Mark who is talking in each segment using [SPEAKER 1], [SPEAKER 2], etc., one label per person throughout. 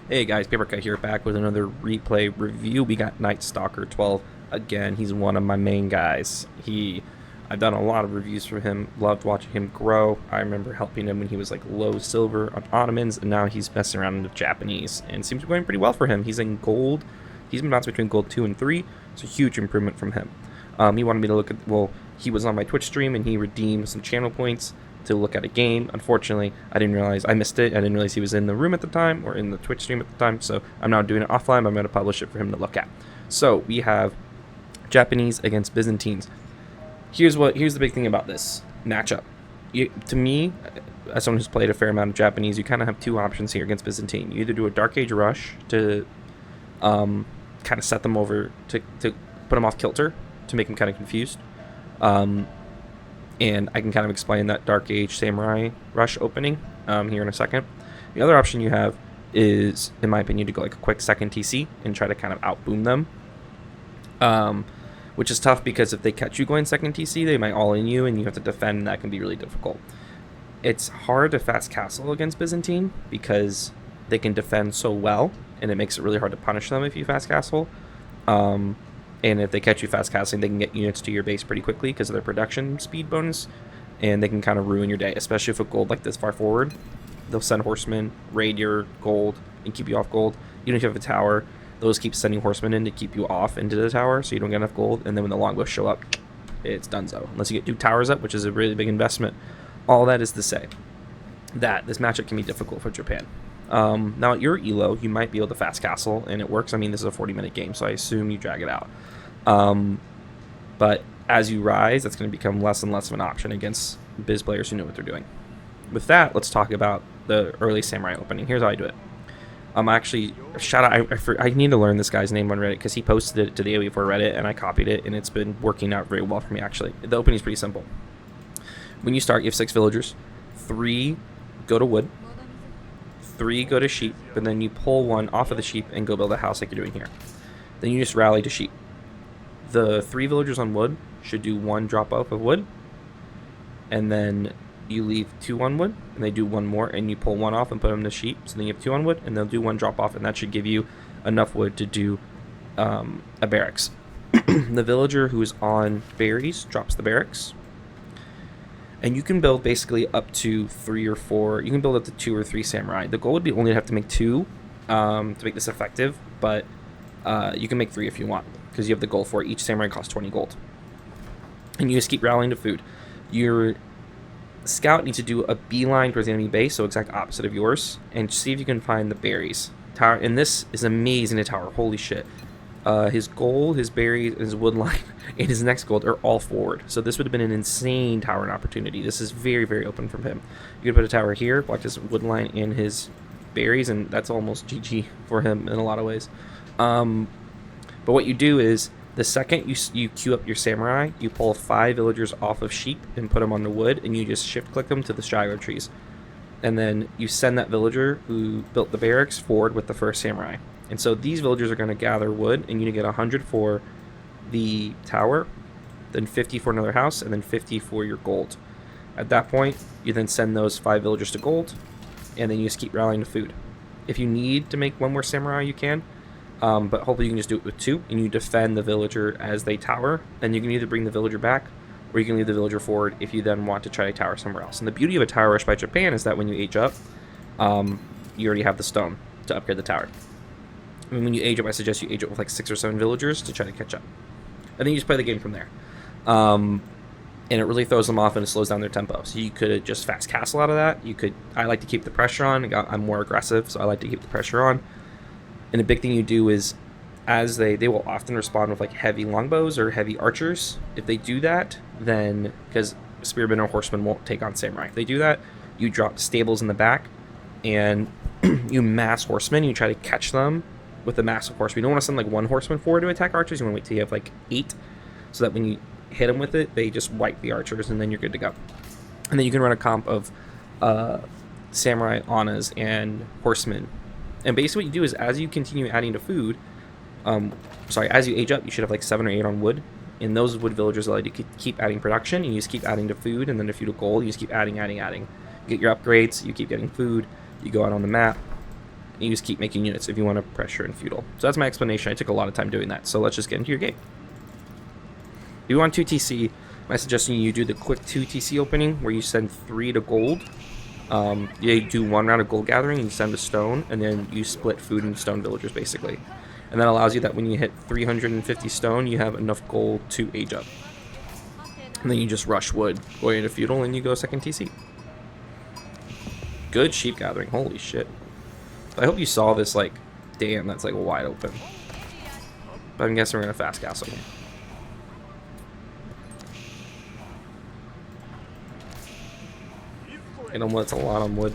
[SPEAKER 1] Hey guys, Papercut here, back with another replay review. We got Night Stalker 12 again. He's one of my main guys. I've done a lot of reviews for him. Loved watching him grow. I remember helping him when he was like low silver on Ottomans, and now he's messing around with Japanese, and seems to be going pretty well for him. He's in gold. He's been bouncing between gold 2 and 3. It's a huge improvement from him. He wanted me to look at, well, he was on my Twitch stream and he redeemed some channel points to look at a game. Unfortunately, I didn't realize, I missed it. I didn't realize he was in the room at the time, or in the Twitch stream at the time, so I'm now doing it offline, but I'm going to publish it for him to look at. So we have Japanese against Byzantines. Here's the big thing about this matchup. To me, as someone who's played a fair amount of Japanese, you kind of have two options here against Byzantine. You either do a Dark Age rush to kind of set them over, to put them off kilter, to make them kind of confused. And I can kind of explain that Dark Age Samurai Rush opening here in a second. The other option you have is, in my opinion, to go like a quick second TC and try to kind of outboom them. Which is tough because if they catch you going second TC, they might all in you and you have to defend, and that can be really difficult. It's hard to fast castle against Byzantine because they can defend so well, and it makes it really hard to punish them if you fast castle. And if they catch you fast casting, they can get units to your base pretty quickly because of their production speed bonus, and they can kind of ruin your day, especially if a gold like this far forward. They'll send horsemen, raid your gold, and keep you off gold. Even if you have a tower, those keep sending horsemen in to keep you off into the tower so you don't get enough gold, and then when the longbows show up, it's donezo. Unless you get 2 towers up, which is a really big investment. All that is to say that this matchup can be difficult for Japan. Now at your elo, you might be able to fast castle, and it works. I mean, this is a 40-minute game, so I assume you drag it out. But as you rise, that's going to become less and less of an option against Biz players who know what they're doing. With that, let's talk about the early Samurai opening. Here's how I do it. Actually, shout out, I need to learn this guy's name on Reddit because he posted it to the AOE for Reddit, and I copied it, and it's been working out very well for me, actually. The opening is pretty simple. When you start, you have 6 villagers. 3 go to wood. 3 go to sheep, but then you pull 1 off of the sheep and go build a house like you're doing here. Then you just rally to sheep. The 3 villagers on wood should do 1 drop off of wood, and then you leave 2 on wood, and they do 1 more, and you pull 1 off and put them to sheep, so then you have 2 on wood, and they'll do 1 drop off, and that should give you enough wood to do a barracks. The villager who is on berries drops the barracks, and you can build basically up to 3 or 4, you can build up to 2 or 3 samurai. The goal would be only to have to make 2 to make this effective, but you can make 3 if you want, because you have the gold for it. Each samurai costs 20 gold. And you just keep rallying to food. Your scout needs to do a beeline towards the enemy base, so exact opposite of yours, and see if you can find the berries. Tower, and this is amazing to tower. Holy shit. His gold, his berries, and his wood line, and his next gold are all forward. So this would have been an insane towering opportunity. This is very, very open from him. You could put a tower here, block his wood line and his berries, and that's almost GG for him in a lot of ways. But what you do is, the second you queue up your samurai, you pull 5 villagers off of sheep and put them on the wood, and you just shift click them to the straggler trees. And then you send that villager who built the barracks forward with the first samurai. And so these villagers are going to gather wood, and you get 100 for the tower, then 50 for another house, and then 50 for your gold. At that point, you then send those 5 villagers to gold, and then you just keep rallying to food. If you need to make 1 more samurai, you can. But hopefully you can just do it with 2, and you defend the villager as they tower, and you can either bring the villager back, or you can leave the villager forward if you then want to try to tower somewhere else. And the beauty of a tower rush by Japan is that when you age up, you already have the stone to upgrade the tower. I mean, when you age up, I suggest you age up with like 6 or 7 villagers to try to catch up. And then you just play the game from there. And it really throws them off and it slows down their tempo. So you could just fast castle out of that. I like to keep the pressure on. I'm more aggressive, so I like to keep the pressure on. And a big thing you do is, as they will often respond with like heavy longbows or heavy archers. If they do that, then, because spearmen or horsemen won't take on samurai. If they do that, you drop stables in the back, and you mass horsemen. You try to catch them with the massive horsemen. You don't want to send like 1 horseman forward to attack archers. You want to wait till you have like 8, so that when you hit them with it, they just wipe the archers, and then you're good to go. And then you can run a comp of samurai, anas, and horsemen. And basically what you do is, as you continue adding to food, as you age up, you should have like 7 or 8 on wood. And those wood villagers allow you to keep adding production, and you just keep adding to food, and then if you do gold, you just keep adding. You get your upgrades, you keep getting food, you go out on the map, And you just keep making units if you want to pressure and feudal. So that's my explanation. I took a lot of time doing that. So let's just get into your game. If you want 2 TC, my suggestion you do the quick 2 TC opening where you send 3 to gold. You do 1 round of gold gathering and you send a stone, and then you split food and stone villagers basically. And that allows you that when you hit 350 stone, you have enough gold to age up. And then you just rush wood, go into feudal, and you go second TC. Good sheep gathering, holy shit. I hope you saw this, like, damn, that's like wide open. But I'm guessing we're gonna fast castle here. You know what's a lot on wood.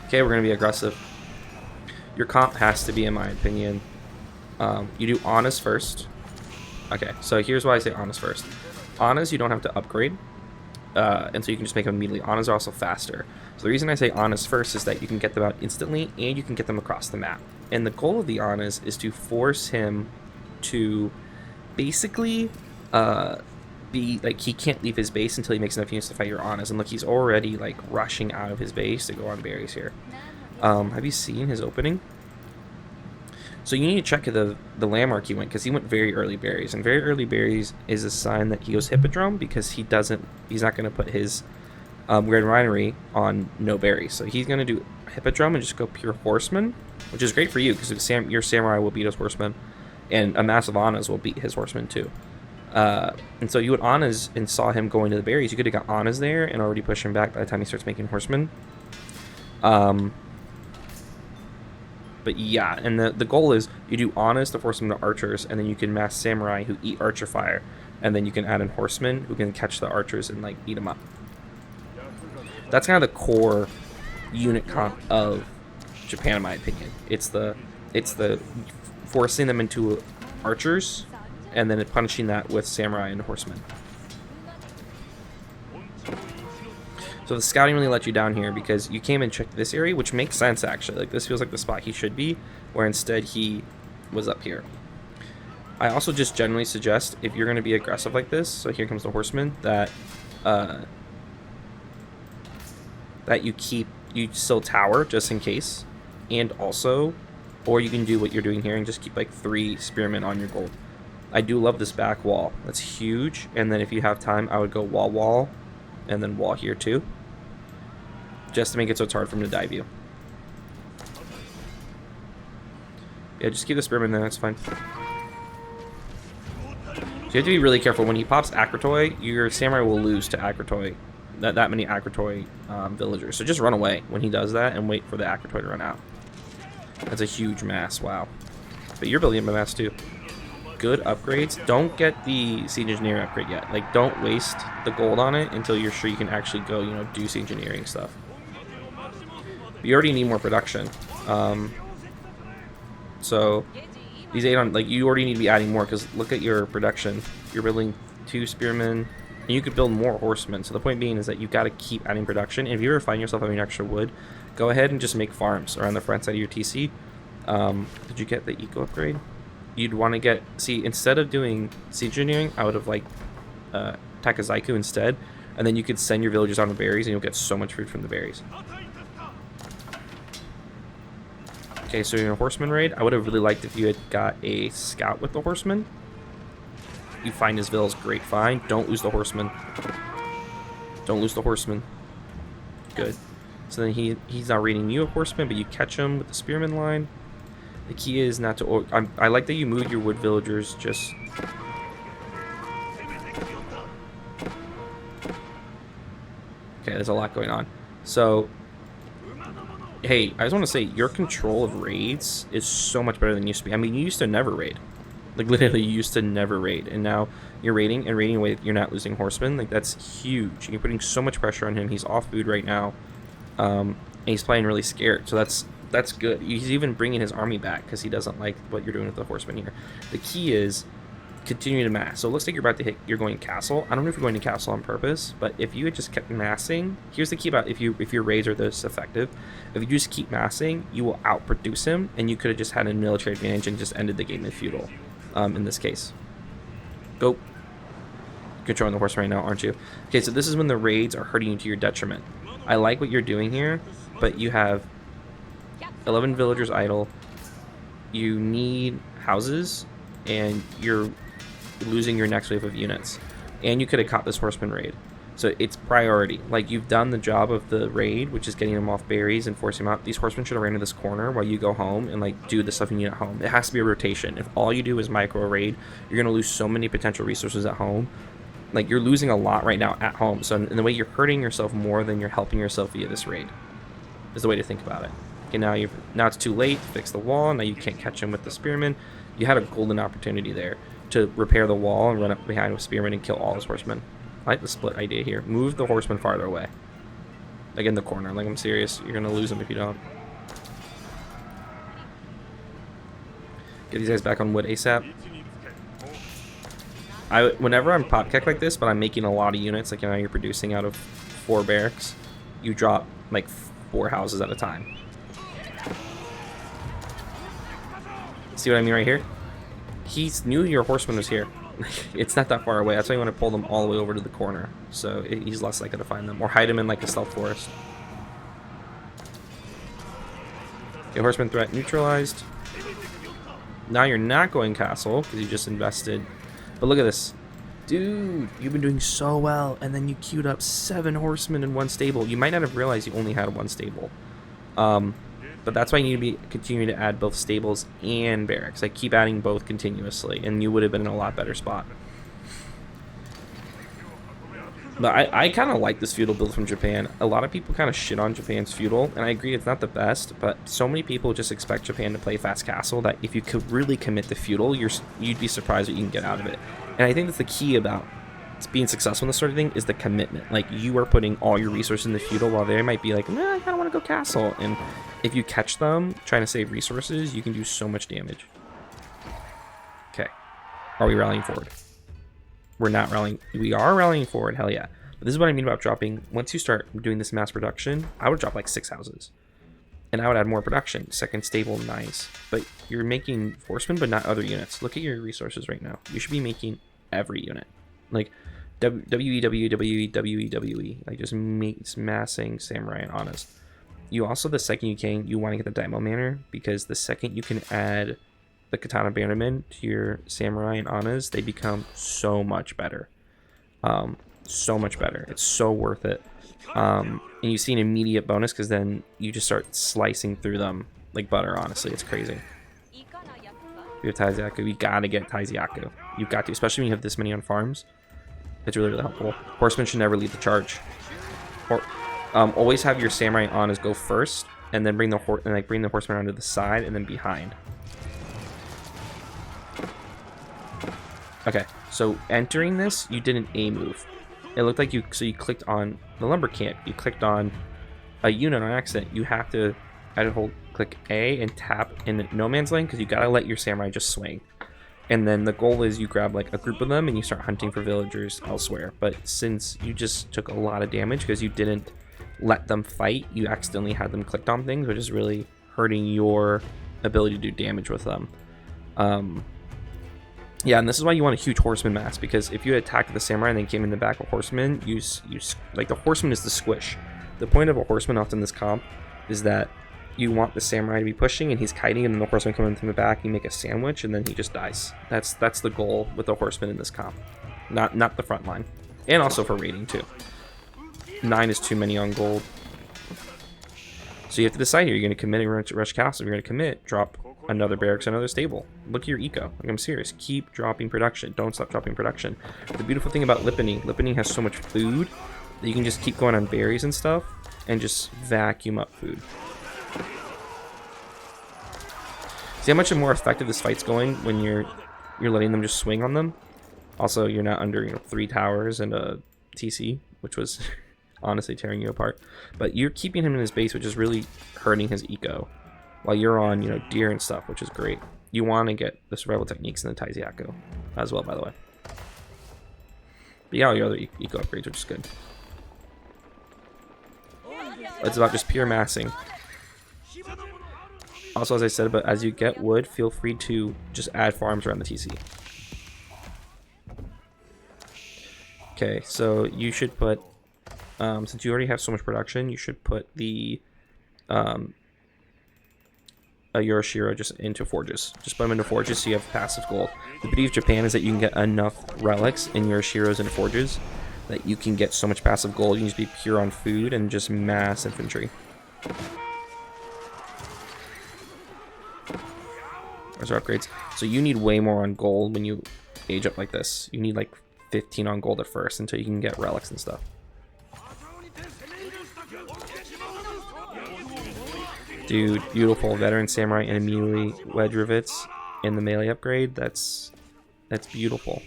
[SPEAKER 1] Okay, we're gonna be aggressive. Your comp has to be, in my opinion, you do honest first. Okay, so here's why I say honest first. Honest, you don't have to upgrade, and so you can just make them immediately. Honest are also faster. So the reason I say honest first is that you can get them out instantly, and you can get them across the map. And the goal of the honest is to force him to basically be like, he can't leave his base until he makes enough units to fight your honest. And look, he's already like rushing out of his base to go on berries here. Have you seen his opening? So you need to check the landmark he went, because he went very early berries, and very early berries is a sign that he goes hippodrome, because he's not going to put his Grand Winery on no berries. So he's going to do hippodrome and just go pure horseman, which is great for you because your samurai will beat his horseman, and a massive Anas will beat his horseman too. And so you would Anas and saw him going to the berries. You could have got Anas there and already push him back by the time he starts making horsemen. But yeah, and the goal is you do Anas to force them to archers, and then you can mass samurai who eat archer fire, and then you can add in horsemen who can catch the archers and like beat them up. That's kind of the core unit comp of Japan, in my opinion. It's the forcing them into archers, and then punishing that with samurai and horsemen. So the scouting really let you down here because you came and checked this area, which makes sense actually. Like, this feels like the spot he should be, where instead he was up here. I also just generally suggest, if you're going to be aggressive like this, so here comes the horseman, that you still tower just in case, and also, or you can do what you're doing here and just keep like 3 spearmen on your gold. I do love this back wall. That's huge. And then if you have time, I would go wall, and then wall here too, just to make it so it's hard for him to dive you. Yeah, just keep the spearman there, that's fine. So you have to be really careful. When he pops Akratoi, your samurai will lose to Akratoi. That many Akratoi villagers. So just run away when he does that and wait for the Akratoi to run out. That's a huge mass, wow. But you're building a mass too. Good upgrades. Don't get the siege engineering upgrade yet. Like, don't waste the gold on it until you're sure you can actually go, you know, do siege engineering stuff. But you already need more production. So these 8 on, like, you already need to be adding more, because look at your production. You're building 2 spearmen, and you could build more horsemen. So the point being is that you've got to keep adding production. And if you ever find yourself having extra wood, go ahead and just make farms around the front side of your TC. Did you get the eco upgrade? You'd want to get, see, instead of doing siege engineering, I would have like Takazaiku instead, and then you could send your villagers on the berries and you'll get so much food from the berries. Okay, so in a horseman raid, I would have really liked if you had got a scout with the horseman. You find his villas, great find. Don't lose the horseman. Don't lose the horseman. Good. So then he's not raiding you a horseman, but you catch him with the spearman line. The key is not to... I like that you move your wood villagers just... Okay, there's a lot going on. So, hey, I just want to say, your control of raids is so much better than it used to be. I mean, you used to never raid. Like, literally, you used to never raid. And now you're raiding, and raiding away, you're not losing horsemen. Like, that's huge. And you're putting so much pressure on him. He's off food right now. And he's playing really scared. So that's good. He's even bringing his army back because he doesn't like what you're doing with the horsemen here. The key is continue to mass. So it looks like you're about to hit, you're going castle. I don't know if you're going to castle on purpose, but if you had just kept massing, here's the key about if your raids are this effective. If you just keep massing, you will outproduce him, and you could have just had a military advantage and just ended the game in feudal. In this case, go. Controlling the horse right now, aren't you? Okay, so this is when the raids are hurting you to your detriment. I like what you're doing here, but you have 11 villagers idle. You need houses, and you're losing your next wave of units. And you could have caught this horseman raid. So it's priority. Like, you've done the job of the raid, which is getting them off berries and forcing them out. These horsemen should have ran to this corner while you go home and, like, do the stuff you need at home. It has to be a rotation. If all you do is micro raid, you're going to lose so many potential resources at home. Like, you're losing a lot right now at home. So in the way, you're hurting yourself more than you're helping yourself via this raid, is the way to think about it. Okay, now it's too late to fix the wall. Now you can't catch him with the spearmen. You had a golden opportunity there to repair the wall and run up behind with spearmen and kill all his horsemen. I like the split idea here. Move the horsemen farther away. Like in the corner. Like, I'm serious. You're gonna lose them if you don't. Get these guys back on wood ASAP. Whenever I'm pop kick like this, but I'm making a lot of units, like, you know, you're producing out of 4 barracks, you drop like 4 houses at a time. See what I mean right here? He knew your horseman was here. It's not that far away. That's why you want to pull them all the way over to the corner, so he's less likely to find them, or hide them in like a stealth forest. Okay, horseman threat neutralized. Now you're not going castle because you just invested. But look at this, dude. You've been doing so well, and then you queued up 7 horsemen in 1 stable. You might not have realized you only had 1 stable. But that's why you need to be continuing to add both stables and barracks. Like, keep adding both continuously, and you would have been in a lot better spot. But I kind of like this feudal build from Japan. A lot of people kind of shit on Japan's feudal, and I agree it's not the best, but so many people just expect Japan to play fast castle that if you could really commit to feudal, you'd be surprised what you can get out of it. And I think that's the key about being successful in this sort of thing, is the commitment. Like, you are putting all your resources in the feudal, while they might be like, nah, I kind of want to go castle. And if you catch them trying to save resources, you can do so much damage. Okay, are we rallying forward? We're not rallying. We are rallying forward, hell yeah. But this is what I mean about dropping. Once you start doing this mass production, I would drop like 6 houses, and I would add more production. 2nd stable, nice. But you're making horsemen, but not other units. Look at your resources right now. You should be making every unit. Like, WE, like, just massing samurai and honest. You also, the second you can, you want to get the daimyo manor, because the second you can add the katana bannermen to your samurai and anas, they become so much better. So much better. It's so worth it. And you see an immediate bonus, because then you just start slicing through them like butter. Honestly, it's crazy. We have Taiziaku. We gotta get Taiziaku. You've got to, especially when you have this many on farms. It's really, really helpful. Horsemen should never lead the charge. Or always have your samurai on as go first, and then bring the horseman onto the side and then behind. Okay, so entering this, you did an A move. It looked like you clicked on the lumber camp. You clicked on a unit on accident. You have to click A and tap in no man's land, because you gotta let your samurai just swing. And then the goal is you grab like a group of them and you start hunting for villagers elsewhere. But since you just took a lot of damage because you didn't let them fight, you accidentally had them clicked on things, which is really hurting your ability to do damage with them. Yeah, and this is why you want a huge horseman mass, because if you attacked the samurai and then came in the back of horseman, like, the horseman is the squish. The point of a horseman often in this comp is that you want the samurai to be pushing and he's kiting, and then the horseman coming from the back, you make a sandwich, and then he just dies. That's the goal with the horseman in this comp, not the front line. And also for raiding too. 9 is too many on gold. So you have to decide here, you're going to commit and rush castle. If you're going to commit, drop another barracks, another stable. Look at your eco. Like, I'm serious. Keep dropping production. Don't stop dropping production. The beautiful thing about Lippening has so much food that you can just keep going on berries and stuff and just vacuum up food. See how much more effective this fight's going when you're letting them just swing on them. Also, you're not under 3 towers and a TC, which was honestly tearing you apart. But you're keeping him in his base, which is really hurting his eco, while you're on deer and stuff, which is great. You want to get the survival techniques in the Taiziaku as well, by the way. But yeah, all your other eco upgrades, which is good. It's about just pure massing. Also, as I said, but as you get wood, feel free to just add farms around the TC. Okay, so you should put, since you already have so much production, you should put the a Yoroshiro just into forges. Just put them into forges so you have passive gold. The beauty of Japan is that you can get enough relics in Yoroshiros and forges that you can get so much passive gold. You can just be pure on food and just mass infantry. Those are upgrades. So you need way more on gold when you age up like this. You need like 15 on gold at first until you can get relics and stuff. Dude, beautiful. Veteran Samurai and immediately wedge rivets in the melee upgrade. That's beautiful.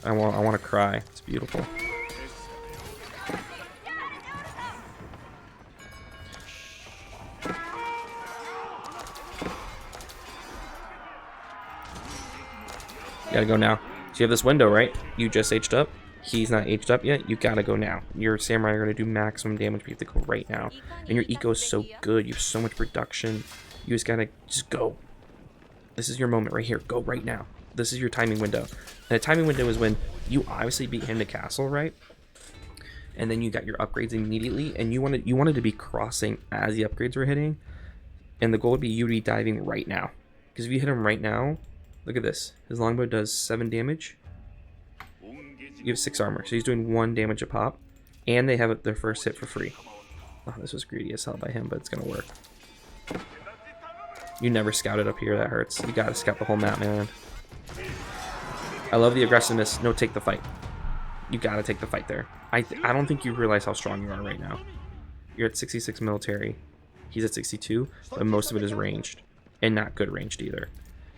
[SPEAKER 1] I want to cry. It's beautiful. You gotta go now. So you have this window, right? You just aged up. He's not aged up yet. You gotta go now. Your samurai are gonna do maximum damage, but you have to go right now. And your eco is so good. You have so much production. You just gotta go. This is your moment right here. Go right now. This is your timing window. And a timing window is when you obviously beat him to castle, right? And then you got your upgrades immediately, and you wanted to be crossing as the upgrades were hitting. And the goal would be you to be diving right now. Because if you hit him right now, look at this. His longbow does 7 damage. You have 6 armor, so he's doing 1 damage a pop. And they have their first hit for free. Oh, this was greedy as hell by him, but it's gonna work. You never scouted up here, that hurts. You gotta scout the whole map, man. I love the aggressiveness. No, take the fight. You gotta take the fight there. I don't think you realize how strong you are right now. You're at 66 military. He's at 62, but most of it is ranged. And not good ranged either.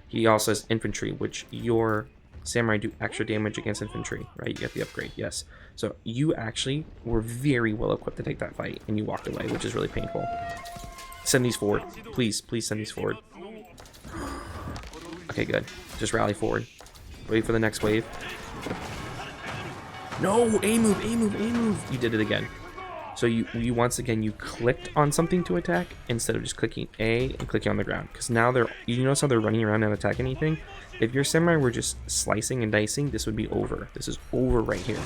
[SPEAKER 1] He also has infantry, which your samurai do extra damage against infantry, right? You get the upgrade, yes. So you actually were very well equipped to take that fight, and you walked away, which is really painful. Send these forward. Please, please send these forward. Okay, good. Just rally forward. Wait for the next wave. No! A move, A move, A move! You did it again. So you once again, you clicked on something to attack instead of just clicking A and clicking on the ground. Because now you notice how they're running around and attacking anything? If your samurai were just slicing and dicing, this would be over. This is over right here.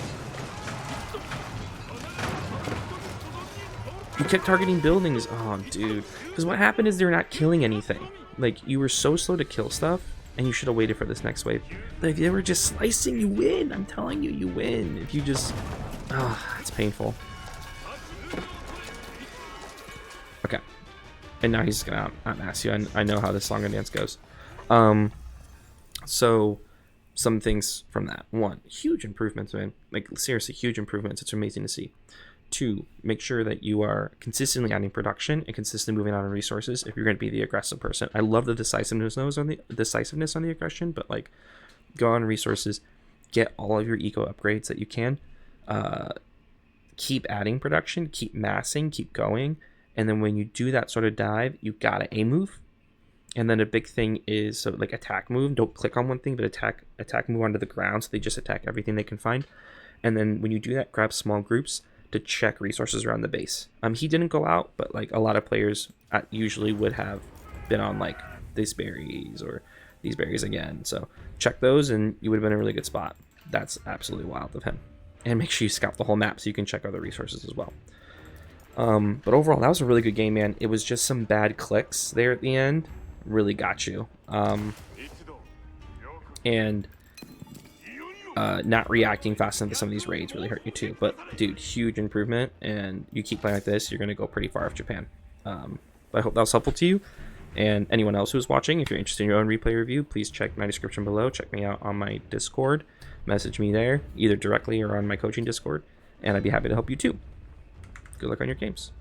[SPEAKER 1] You kept targeting buildings. Oh, dude. Because what happened is they're not killing anything. Like, you were so slow to kill stuff, and you should have waited for this next wave. But if they were just slicing, you win. I'm telling you, you win. If you just... Ah, it's painful. Okay. And now he's gonna outmass you. I know how this song and dance goes. So, some things from that. 1, huge improvements, man. Like, seriously, huge improvements. It's amazing to see. 2, make sure that you are consistently adding production and consistently moving out on resources if you're going to be the aggressive person. I love the decisiveness on the aggression, but like, go on resources, get all of your eco upgrades that you can, keep adding production, keep massing, keep going, and then when you do that sort of dive, you gotta A move. And then a big thing is, so like, attack move. Don't click on one thing, but attack move onto the ground, so they just attack everything they can find. And then when you do that, grab small groups to check resources around the base. He didn't go out, but like, a lot of players usually would have been on like these berries or these berries again. So check those, and you would have been in a really good spot. That's absolutely wild of him. And make sure you scout the whole map so you can check other resources as well. But overall, that was a really good game, man. It was just some bad clicks there at the end. Really got you. And not reacting fast enough to some of these raids really hurt you too. But dude, huge improvement, and you keep playing like this, you're gonna go pretty far with Japan. But I hope that was helpful to you. And anyone else who's watching, if you're interested in your own replay review, please check my description below. Check me out on my Discord. Message me there, either directly or on my coaching Discord, and I'd be happy to help you too. Good luck on your games.